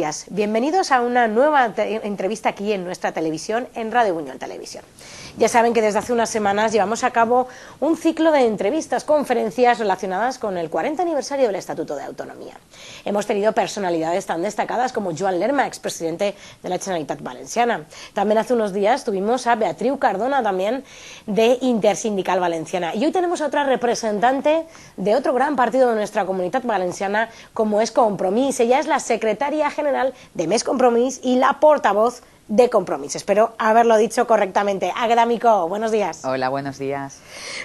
días. Bienvenidos a una nueva entrevista aquí en nuestra televisión, en Radio Buñol Televisión. Ya saben que desde hace unas semanas llevamos a cabo un ciclo de entrevistas, conferencias relacionadas con el 40 aniversario del Estatuto de Autonomía. Hemos tenido personalidades tan destacadas como Joan Lerma, expresidente de la Generalitat Valenciana. También hace unos días tuvimos a Beatriu Cardona, también de Intersindical Valenciana. Y hoy tenemos a otra representante de otro gran partido de nuestra Comunitat Valenciana, como es Compromís. Ella es la secretaria general de Més Compromís y la portavoz de Compromís. Espero haberlo dicho correctamente. Águeda Micó, buenos días. Hola, buenos días.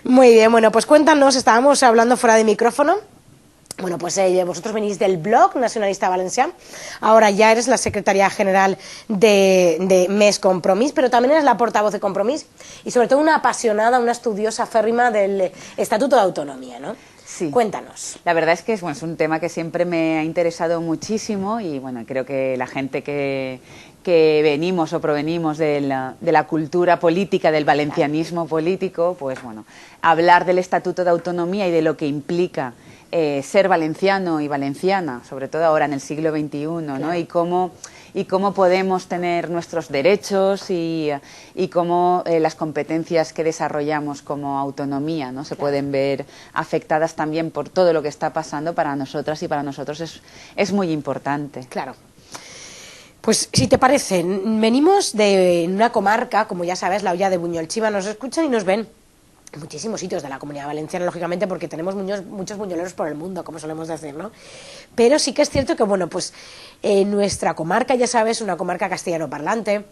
Muy bien, bueno, pues cuéntanos, estábamos hablando fuera de micrófono. Bueno, pues vosotros venís del Bloc Nacionalista Valencià, ahora ya eres la secretaria general de Més Compromís, pero también eres la portavoz de Compromís y sobre todo una apasionada, una estudiosa férrima del Estatuto de Autonomía, ¿no? Sí. Cuéntanos. La verdad es que es un tema que siempre me ha interesado muchísimo y bueno, creo que la gente que venimos o provenimos de la cultura política, del valencianismo político, pues bueno, hablar del Estatuto de Autonomía y de lo que implica ser valenciano y valenciana, sobre todo ahora en el siglo XXI, ¿no? Claro. Y cómo podemos tener nuestros derechos y cómo las competencias que desarrollamos como autonomía, ¿no? Se pueden ver afectadas también por todo lo que está pasando para nosotras y para nosotros es muy importante. Claro. Pues si te parece, venimos de una comarca, como ya sabes, la Hoya de Buñol-Chiva, nos escuchan y nos ven en muchísimos sitios de la Comunidad Valenciana, lógicamente, porque tenemos muchos buñoleros por el mundo, como solemos decir, ¿no? Pero sí que es cierto que, bueno, pues nuestra comarca, ya sabes, una comarca castellano-parlante,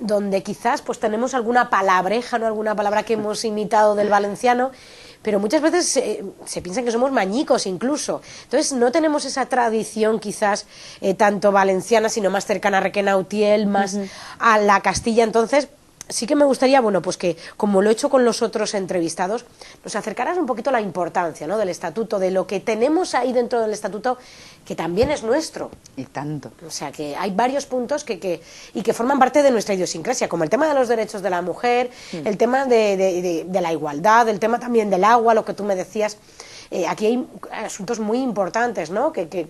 donde quizás pues tenemos alguna palabreja, ¿no? Alguna palabra que hemos imitado del valenciano, pero muchas veces se piensa que somos mañicos incluso. Entonces no tenemos esa tradición quizás tanto valenciana, sino más cercana a Requena-Utiel, más a la Castilla. Entonces sí que me gustaría, bueno, pues que, como lo he hecho con los otros entrevistados, nos acercaras un poquito a la importancia, ¿no?, del Estatuto, de lo que tenemos ahí dentro del Estatuto, que también es nuestro. Y tanto. O sea, que hay varios puntos que forman parte de nuestra idiosincrasia, como el tema de los derechos de la mujer, el tema de la igualdad, el tema también del agua, lo que tú me decías. Aquí hay asuntos muy importantes, ¿no?, que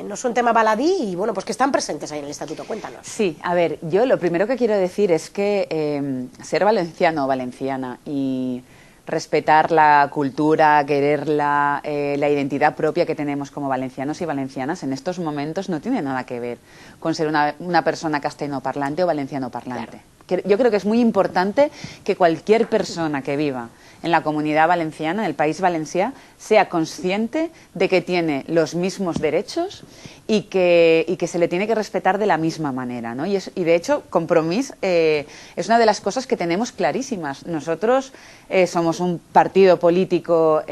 no son tema baladí y bueno, pues que están presentes ahí en el Estatuto. Cuéntanos. Sí, a ver, yo lo primero que quiero decir es que ser valenciano o valenciana y respetar la cultura, quererla, la identidad propia que tenemos como valencianos y valencianas en estos momentos no tiene nada que ver con ser una persona castellanoparlante o valencianoparlante. Claro. Yo creo que es muy importante que cualquier persona que viva en la Comunidad Valenciana, en el País Valencià, sea consciente de que tiene los mismos derechos y que se le tiene que respetar de la misma manera, ¿no? Y de hecho, Compromís es una de las cosas que tenemos clarísimas. Nosotros somos un partido político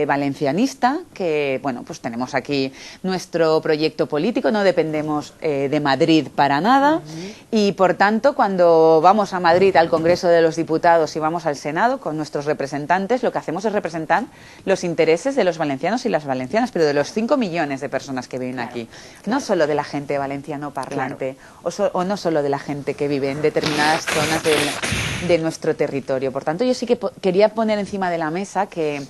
valencianista que, bueno, pues tenemos aquí nuestro proyecto político, no dependemos de Madrid para nada y, por tanto, cuando vamos a Madrid al Congreso de los Diputados y vamos al Senado con nuestros representantes, lo que hacemos es representar los intereses de los valencianos y las valencianas, pero de los 5 millones de personas que viven aquí. No solo de la gente valenciano parlante, o no solo de la gente que vive en determinadas zonas de nuestro territorio. Por tanto, yo sí que quería poner encima de la mesa que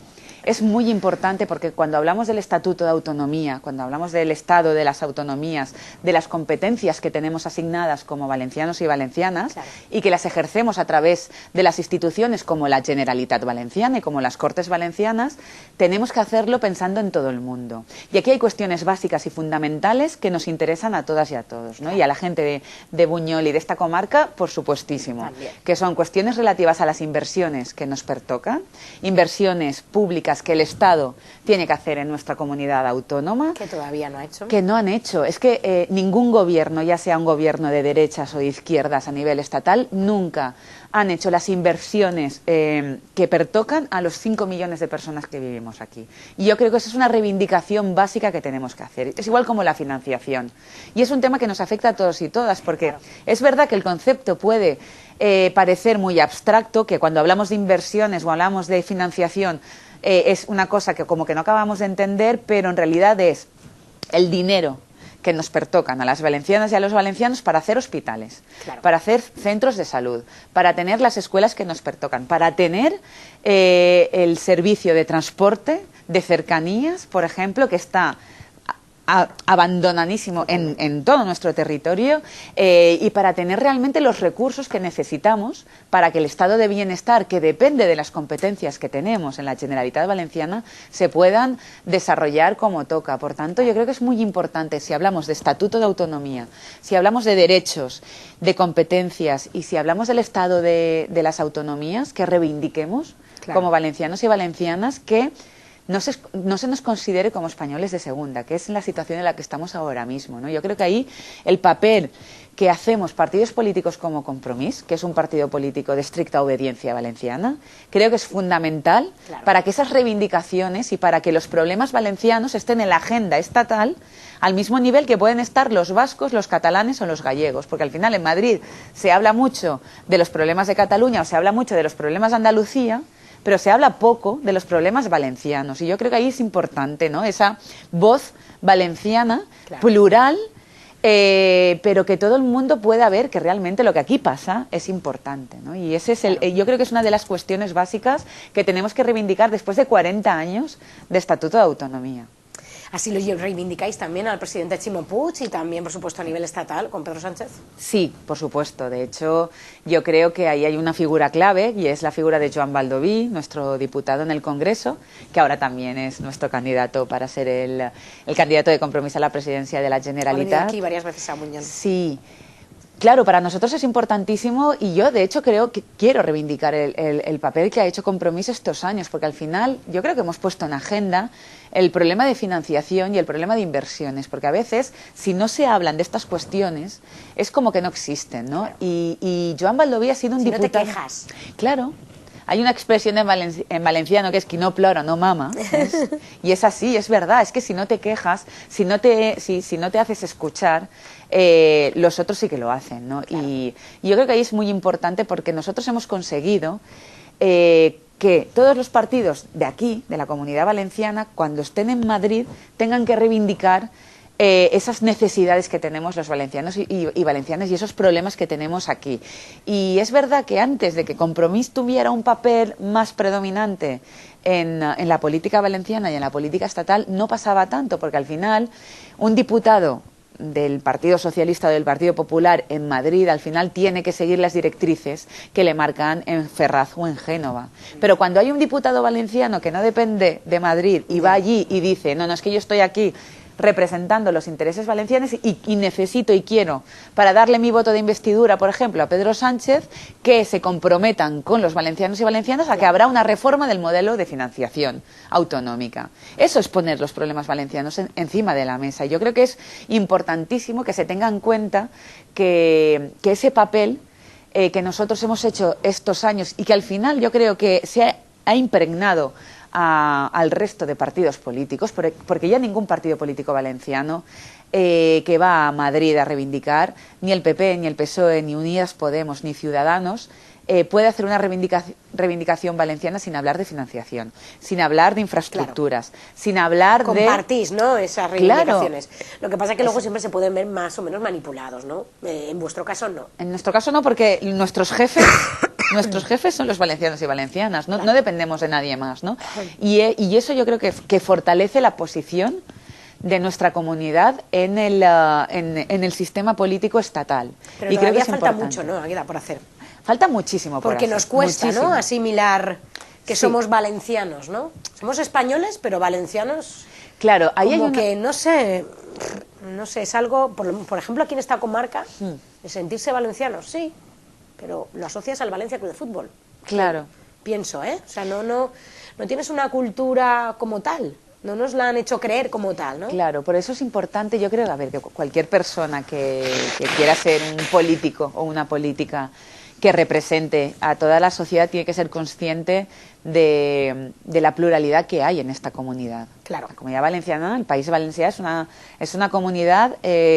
es muy importante, porque cuando hablamos del Estatuto de Autonomía, cuando hablamos del Estado, de las autonomías, de las competencias que tenemos asignadas como valencianos y valencianas, claro, y que las ejercemos a través de las instituciones como la Generalitat Valenciana y como las Cortes Valencianas, tenemos que hacerlo pensando en todo el mundo. Y aquí hay cuestiones básicas y fundamentales que nos interesan a todas y a todos, ¿no? Y a la gente de Buñol y de esta comarca, por supuestísimo, también, que son cuestiones relativas a las inversiones que nos pertocan, inversiones públicas que el Estado tiene que hacer en nuestra comunidad autónoma. Que todavía no ha hecho. Que no han hecho. Es que ningún gobierno, ya sea un gobierno de derechas o de izquierdas a nivel estatal, nunca han hecho las inversiones que pertocan a los 5 millones de personas que vivimos aquí. Y yo creo que esa es una reivindicación básica que tenemos que hacer. Es igual como la financiación. Y es un tema que nos afecta a todos y todas, porque claro, es verdad que el concepto puede parecer muy abstracto, que cuando hablamos de inversiones o hablamos de financiación es una cosa que como que no acabamos de entender, pero en realidad es el dinero que nos pertocan a las valencianas y a los valencianos para hacer hospitales, claro, para hacer centros de salud, para tener las escuelas que nos pertocan, para tener el servicio de transporte de cercanías, por ejemplo, que está abandonanísimo en todo nuestro territorio, y para tener realmente los recursos que necesitamos para que el estado de bienestar, que depende de las competencias que tenemos en la Generalitat Valenciana, se puedan desarrollar como toca. Por tanto, yo creo que es muy importante, si hablamos de estatuto de autonomía, si hablamos de derechos, de competencias y si hablamos del estado de las autonomías, que reivindiquemos como valencianos y valencianas que no se nos considere como españoles de segunda, que es la situación en la que estamos ahora mismo, ¿no? Yo creo que ahí el papel que hacemos partidos políticos como Compromís, que es un partido político de estricta obediencia valenciana, creo que es fundamental para que esas reivindicaciones y para que los problemas valencianos estén en la agenda estatal al mismo nivel que pueden estar los vascos, los catalanes o los gallegos, porque al final en Madrid se habla mucho de los problemas de Cataluña o se habla mucho de los problemas de Andalucía, pero se habla poco de los problemas valencianos. Y yo creo que ahí es importante, ¿no?, esa voz valenciana, plural, pero que todo el mundo pueda ver que realmente lo que aquí pasa es importante, ¿no? Y ese es yo creo que es una de las cuestiones básicas que tenemos que reivindicar después de 40 años de Estatuto de Autonomía. Así lo reivindicáis también al presidente Ximo Puig y también, por supuesto, a nivel estatal con Pedro Sánchez. Sí, por supuesto. De hecho, yo creo que ahí hay una figura clave y es la figura de Joan Baldoví, nuestro diputado en el Congreso, que ahora también es nuestro candidato para ser el candidato de Compromís a la presidencia de la Generalitat. Ha venido aquí varias veces a Muñán. Sí. Claro, para nosotros es importantísimo y yo, de hecho, creo que quiero reivindicar el papel que ha hecho Compromís estos años, porque al final yo creo que hemos puesto en agenda el problema de financiación y el problema de inversiones, porque a veces, si no se hablan de estas cuestiones, es como que no existen, ¿no? Claro. Y Joan Baldoví ha sido un diputado... Si no te quejas. Claro. Hay una expresión en valenciano que es qui no plora, no mama, ¿ves? Y es así, es verdad, es que si no te quejas, si no te haces escuchar, los otros sí que lo hacen, ¿no? Claro. Y yo creo que ahí es muy importante porque nosotros hemos conseguido que todos los partidos de aquí, de la Comunidad Valenciana, cuando estén en Madrid, tengan que reivindicar esas necesidades que tenemos los valencianos y valencianas y esos problemas que tenemos aquí. Y es verdad que antes de que Compromís tuviera un papel más predominante en la política valenciana y en la política estatal, no pasaba tanto, porque al final un diputado del Partido Socialista o del Partido Popular en Madrid al final tiene que seguir las directrices que le marcan en Ferraz o en Génova. Pero cuando hay un diputado valenciano que no depende de Madrid y va allí y dice, no, es que yo estoy aquí representando los intereses valencianos y necesito y quiero, para darle mi voto de investidura, por ejemplo, a Pedro Sánchez, que se comprometan con los valencianos y valencianas a que habrá una reforma del modelo de financiación autonómica. Eso es poner los problemas valencianos encima de la mesa. Y yo creo que es importantísimo que se tenga en cuenta que ese papel que nosotros hemos hecho estos años y que al final yo creo que se ha impregnado al resto de partidos políticos, porque ya ningún partido político valenciano que va a Madrid a reivindicar, ni el PP, ni el PSOE, ni Unidas Podemos, ni Ciudadanos, puede hacer una reivindicación valenciana sin hablar de financiación, sin hablar de infraestructuras, sin hablar de... Compartís, ¿no?, esas reivindicaciones. Claro. Lo que pasa es que luego siempre se pueden ver más o menos manipulados, ¿no? En vuestro caso no. En nuestro caso no, porque nuestros jefes son los valencianos y valencianas, no, no dependemos de nadie más, ¿no? Y eso yo creo que fortalece la posición de nuestra comunidad en el sistema político estatal. Pero y todavía creo que falta mucho, ¿no?, queda por hacer. Falta muchísimo por porque hacer, nos cuesta, muchísimo, ¿no?, asimilar que sí, somos valencianos, ¿no? Somos españoles, pero valencianos. Claro, ahí como hay una... que no sé, es algo, por ejemplo, aquí en esta comarca, de sentirse valencianos, sí, pero lo asocias al Valencia Club de Fútbol. Claro. Pienso, ¿eh? O sea, no tienes una cultura como tal. No nos la han hecho creer como tal, ¿no? Claro, por eso es importante, yo creo, a ver, que cualquier persona que quiera ser un político o una política que represente a toda la sociedad tiene que ser consciente de la pluralidad que hay en esta comunidad. Claro. La Comunidad Valenciana, el País Valencià, es una comunidad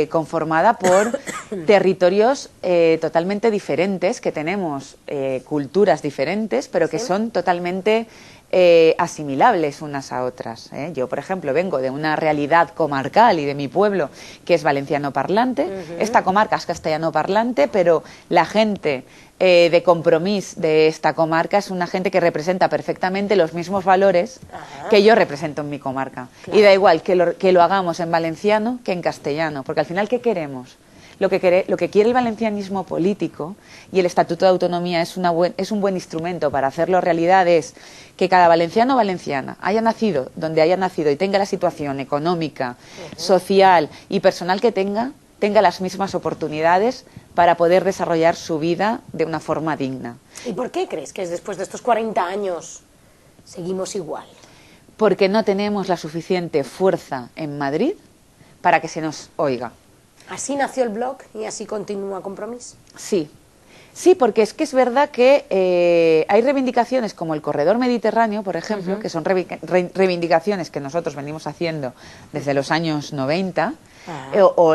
conformada por territorios totalmente diferentes, que tenemos culturas diferentes, pero que son totalmente asimilables unas a otras. Yo, por ejemplo, vengo de una realidad comarcal y de mi pueblo que es valenciano parlante. Esta comarca es castellano parlante, pero la gente de Compromís de esta comarca es una gente que representa perfectamente los mismos valores que yo represento en mi comarca. Claro. Y da igual que lo hagamos en valenciano que en castellano, porque al final, ¿qué queremos? Lo que quiere el valencianismo político, y el Estatuto de Autonomía es un buen instrumento para hacerlo realidad, es que cada valenciano o valenciana haya nacido donde haya nacido y tenga la situación económica, social y personal que tenga las mismas oportunidades para poder desarrollar su vida de una forma digna. ¿Y por qué crees que después de estos 40 años seguimos igual? Porque no tenemos la suficiente fuerza en Madrid para que se nos oiga. ¿Así nació el blog y así continúa Compromís? Sí. Sí, porque es que es verdad que hay reivindicaciones como el Corredor Mediterráneo, por ejemplo, que son reivindicaciones que nosotros venimos haciendo desde los años 90,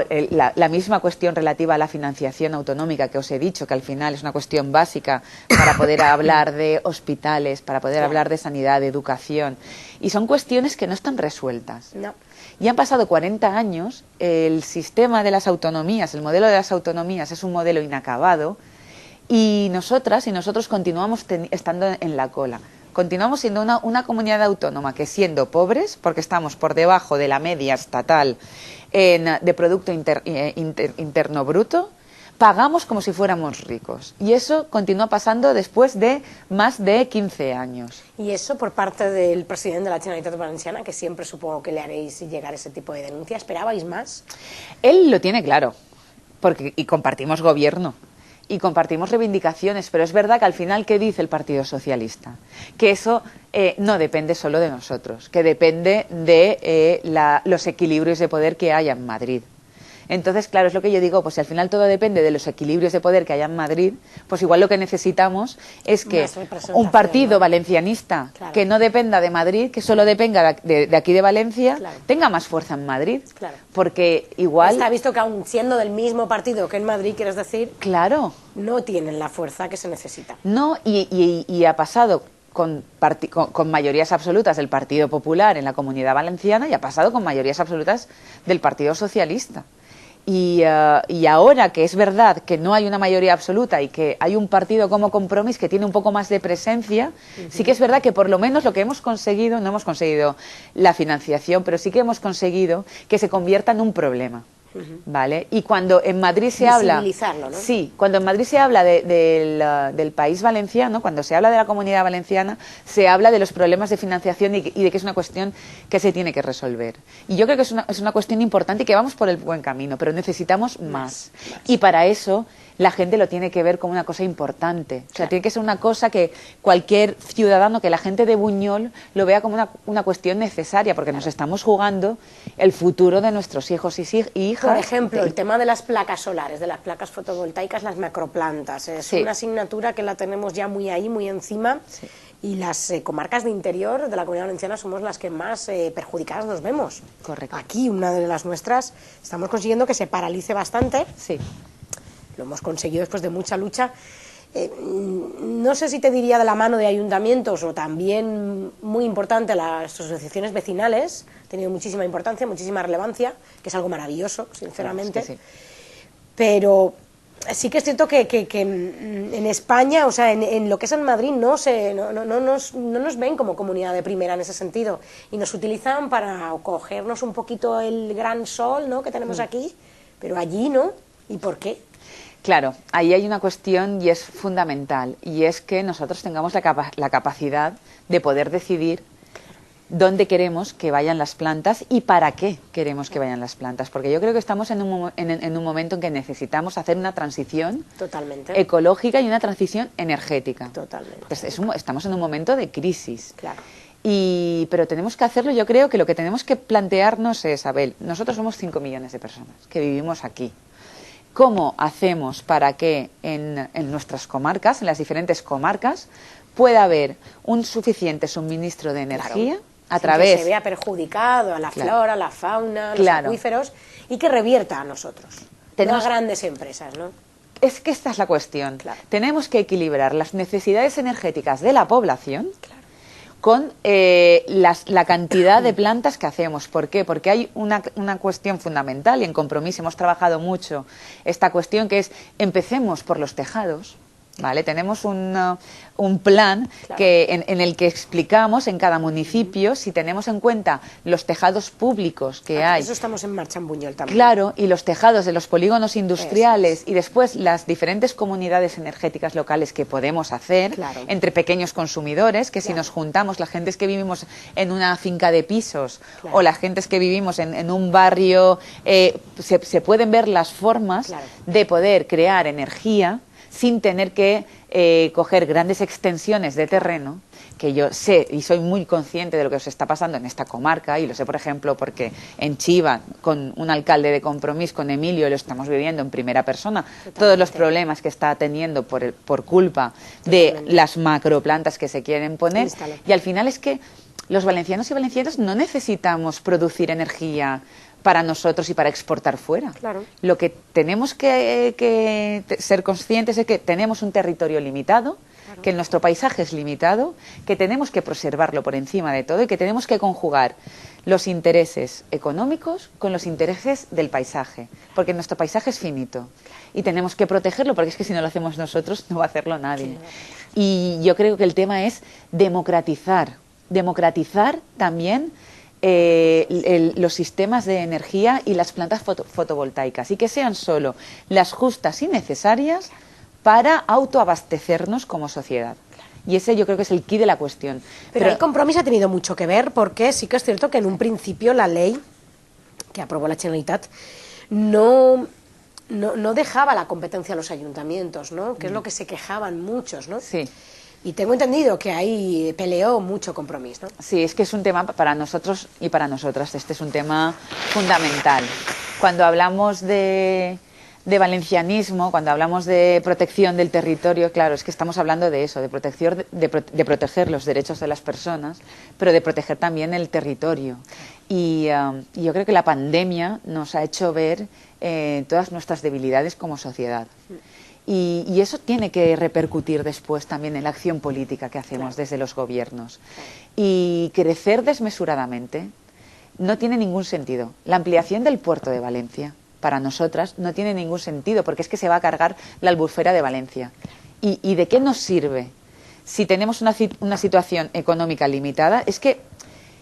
la misma cuestión relativa a la financiación autonómica que os he dicho, que al final es una cuestión básica para poder hablar de hospitales, para poder hablar de sanidad, de educación, y son cuestiones que no están resueltas. No. Y han pasado 40 años, el sistema de las autonomías, el modelo de las autonomías es un modelo inacabado, y nosotras y nosotros continuamos estando en la cola. Continuamos siendo una comunidad autónoma que, siendo pobres, porque estamos por debajo de la media estatal de Producto Interno Bruto, pagamos como si fuéramos ricos. Y eso continúa pasando después de más de 15 años. Y eso por parte del presidente de la Generalitat Valenciana, que siempre supongo que le haréis llegar ese tipo de denuncia. ¿Esperabais más? Él lo tiene claro, y compartimos gobierno. Y compartimos reivindicaciones, pero es verdad que al final, ¿qué dice el Partido Socialista? Que eso no depende solo de nosotros, que depende de los equilibrios de poder que haya en Madrid. Entonces, claro, es lo que yo digo, pues si al final todo depende de los equilibrios de poder que haya en Madrid, pues igual lo que necesitamos es que un partido valencianista que no dependa de Madrid, que solo dependa de aquí de Valencia, tenga más fuerza en Madrid. Porque igual... Está visto que aun siendo del mismo partido que en Madrid, quieres decir, claro, no tienen la fuerza que se necesita. No, y ha pasado con mayorías absolutas del Partido Popular en la Comunidad Valenciana, y ha pasado con mayorías absolutas del Partido Socialista. Y ahora que es verdad que no hay una mayoría absoluta y que hay un partido como Compromís que tiene un poco más de presencia, sí que es verdad que por lo menos lo que hemos conseguido, no hemos conseguido la financiación, pero sí que hemos conseguido que se convierta en un problema. ¿Vale? Y cuando en Madrid se habla, ¿no? Sí, cuando en Madrid se habla del país valenciano, cuando se habla de la Comunidad Valenciana, se habla de los problemas de financiación y de que es una cuestión que se tiene que resolver. Y yo creo que es una cuestión importante y que vamos por el buen camino, pero necesitamos más. Y para eso la gente lo tiene que ver como una cosa importante. O sea, tiene que ser una cosa que cualquier ciudadano, que la gente de Buñol lo vea como una cuestión necesaria, porque nos estamos jugando el futuro de nuestros hijos y hijas. Por ejemplo, el tema de las placas solares, de las placas fotovoltaicas, las macroplantas. Es una asignatura que la tenemos ya muy ahí, muy encima. Sí. Y las comarcas de interior de la Comunidad Valenciana somos las que más perjudicadas nos vemos. Correcto. Aquí, una de las nuestras, estamos consiguiendo que se paralice bastante. Sí. Lo hemos conseguido después de mucha lucha. No sé si te diría de la mano de ayuntamientos o también muy importante las asociaciones vecinales, ha tenido muchísima importancia, muchísima relevancia, que es algo maravilloso, sinceramente. Claro, es que sí. Pero sí que es cierto que en España, o sea, en lo que es en Madrid, no nos ven como comunidad de primera en ese sentido, y nos utilizan para cogernos un poquito el gran sol, ¿no?, que tenemos aquí, pero allí no. ¿Y por qué? Claro, ahí hay una cuestión y es fundamental, y es que nosotros tengamos la capacidad de poder decidir dónde queremos que vayan las plantas y para qué queremos que vayan las plantas, porque yo creo que estamos en un momento en que necesitamos hacer una transición ecológica y una transición energética. Totalmente. Pues estamos en un momento de crisis. Claro. Pero tenemos que hacerlo. Yo creo que lo que tenemos que plantearnos es, Abel, nosotros somos 5 millones de personas que vivimos aquí. ¿Cómo hacemos para que en nuestras comarcas, en las diferentes comarcas, pueda haber un suficiente suministro de energía a través... que se vea perjudicado a la flora, a la fauna, a los acuíferos, y que revierta a nosotros, no a grandes empresas, ¿no? Es que esta es la cuestión. Tenemos que equilibrar las necesidades energéticas de la población con la cantidad de plantas que hacemos. ¿Por qué? Porque hay una cuestión fundamental y en Compromís hemos trabajado mucho esta cuestión, que es empecemos por los tejados. ¿Vale? Tenemos un plan en el que explicamos en cada municipio, si tenemos en cuenta los tejados públicos que hay. Eso estamos en marcha en Buñol también. Claro, y los tejados de los polígonos industriales y después las diferentes comunidades energéticas locales que podemos hacer entre pequeños consumidores, que si nos juntamos, la gente que vivimos en una finca de pisos o la gente que vivimos en un barrio, se pueden ver las formas de poder crear energía sin tener que coger grandes extensiones de terreno, que yo sé y soy muy consciente de lo que os está pasando en esta comarca, y lo sé, por ejemplo, porque en Chiva, con un alcalde de Compromís, con Emilio, lo estamos viviendo en primera persona, todos los problemas que está teniendo por culpa de las macroplantas que se quieren poner, y al final es que los valencianos y valencianas no necesitamos producir energía para nosotros y para exportar fuera. Lo que tenemos que ser conscientes es que tenemos un territorio limitado, que nuestro paisaje es limitado, que tenemos que preservarlo por encima de todo y que tenemos que conjugar los intereses económicos con los intereses del paisaje, porque nuestro paisaje es finito y tenemos que protegerlo, porque es que si no lo hacemos nosotros no va a hacerlo nadie. Y yo creo que el tema es democratizar también los sistemas de energía y las plantas fotovoltaicas, y que sean solo las justas y necesarias para autoabastecernos como sociedad. Y ese yo creo que es el quid de la cuestión. Pero el Compromís ha tenido mucho que ver, porque sí que es cierto que en un principio la ley que aprobó la Generalitat no dejaba la competencia a los ayuntamientos, ¿no? Que es lo que se quejaban muchos, ¿no? Sí. Y tengo entendido que ahí peleó mucho Compromís, ¿no? Sí, es que es un tema para nosotros y para nosotras. Este es un tema fundamental. Cuando hablamos de valencianismo, cuando hablamos de protección del territorio, claro, es que estamos hablando de eso, de proteger los derechos de las personas, pero de proteger también el territorio. Y yo creo que la pandemia nos ha hecho ver todas nuestras debilidades como sociedad. Y eso tiene que repercutir después también en la acción política que hacemos desde los gobiernos. Y crecer desmesuradamente no tiene ningún sentido. La ampliación del puerto de Valencia, para nosotras, no tiene ningún sentido, porque es que se va a cargar la albufera de Valencia. ¿Y de qué nos sirve si tenemos una situación económica limitada? Es que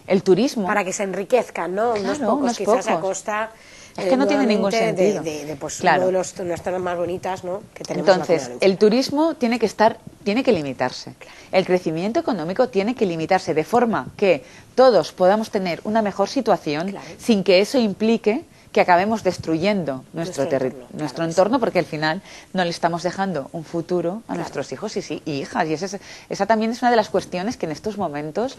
el turismo... Para que se enriquezcan, ¿no? Claro, unos pocos, a costa... Es que no tiene ningún sentido. Pues uno de las zonas más bonitas, ¿no?, que tenemos. Entonces, el turismo tiene que limitarse. El crecimiento económico tiene que limitarse de forma que todos podamos tener una mejor situación sin que eso implique que acabemos destruyendo nuestro entorno, porque al final no le estamos dejando un futuro a nuestros hijos y hijas. Y esa también es una de las cuestiones que en estos momentos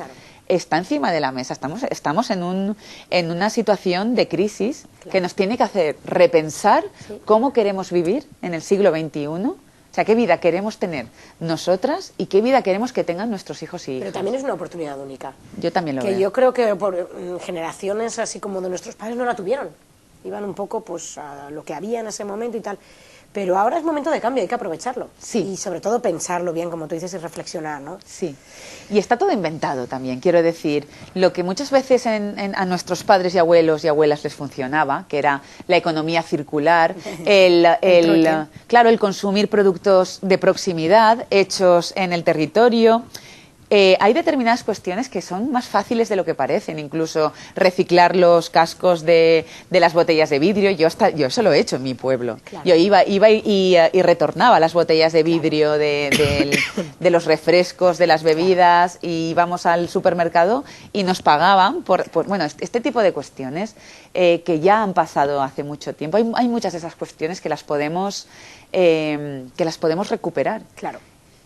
está encima de la mesa. Estamos en una situación de crisis que nos tiene que hacer repensar cómo queremos vivir en el siglo XXI. O sea, qué vida queremos tener nosotras y qué vida queremos que tengan nuestros hijos y hijas. Pero también es una oportunidad única. Yo también lo veo. Que yo creo que por generaciones así como de nuestros padres no la tuvieron. Iban un poco pues a lo que había en ese momento y tal. Pero ahora es momento de cambio, hay que aprovecharlo. Sí. Y sobre todo pensarlo bien, como tú dices, y reflexionar, ¿no? Sí. Y está todo inventado también, quiero decir. Lo que muchas veces a nuestros padres y abuelos y abuelas les funcionaba, que era la economía circular, el consumir productos de proximidad, hechos en el territorio. Hay determinadas cuestiones que son más fáciles de lo que parecen, incluso reciclar los cascos de las botellas de vidrio. Yo eso lo he hecho en mi pueblo. Yo iba y retornaba las botellas de vidrio de los refrescos, de las bebidas, y íbamos al supermercado y nos pagaban por este tipo de cuestiones que ya han pasado hace mucho tiempo. Hay muchas de esas cuestiones que las podemos recuperar. Claro.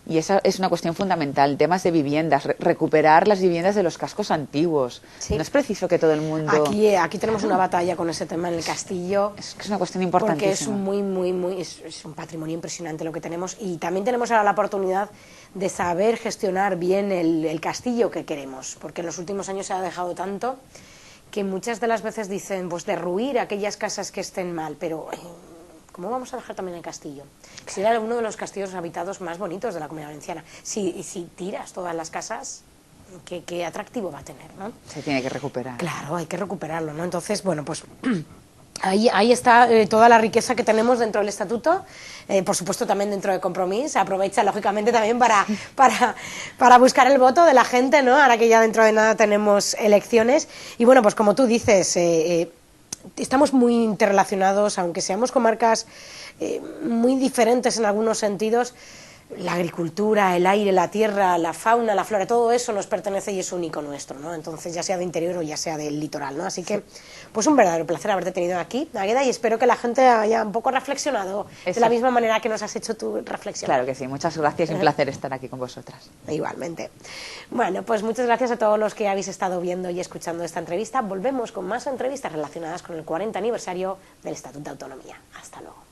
Y esa es una cuestión fundamental, temas de viviendas, recuperar las viviendas de los cascos antiguos. Sí. No es preciso que todo el mundo... Aquí tenemos una batalla con ese tema en el castillo. Es una cuestión importantísima. Porque es un patrimonio impresionante lo que tenemos, y también tenemos ahora la oportunidad de saber gestionar bien el castillo que queremos, porque en los últimos años se ha dejado tanto que muchas de las veces dicen, pues derruir aquellas casas que estén mal, pero... ¿cómo vamos a dejar también el castillo? Si era uno de los castillos habitados más bonitos de la Comunidad Valenciana. Si tiras todas las casas, qué atractivo va a tener, ¿no? Se tiene que recuperar. Claro, hay que recuperarlo, ¿no? Entonces, bueno, pues ahí está toda la riqueza que tenemos dentro del estatuto, por supuesto también dentro de Compromís. Aprovecha lógicamente también para buscar el voto de la gente, ¿no? Ahora que ya dentro de nada tenemos elecciones. Y bueno, pues como tú dices, estamos muy interrelacionados, aunque seamos comarcas muy diferentes en algunos sentidos. La agricultura, el aire, la tierra, la fauna, la flora, todo eso nos pertenece y es único nuestro, ¿no? Entonces, ya sea de interior o ya sea del litoral, ¿no? Así que, pues un verdadero placer haberte tenido aquí, Águeda, y espero que la gente haya un poco reflexionado de la misma manera que nos has hecho tú reflexionar. Claro que sí, muchas gracias, un placer estar aquí con vosotras. Igualmente. Bueno, pues muchas gracias a todos los que habéis estado viendo y escuchando esta entrevista. Volvemos con más entrevistas relacionadas con el 40 aniversario del Estatuto de Autonomía. Hasta luego.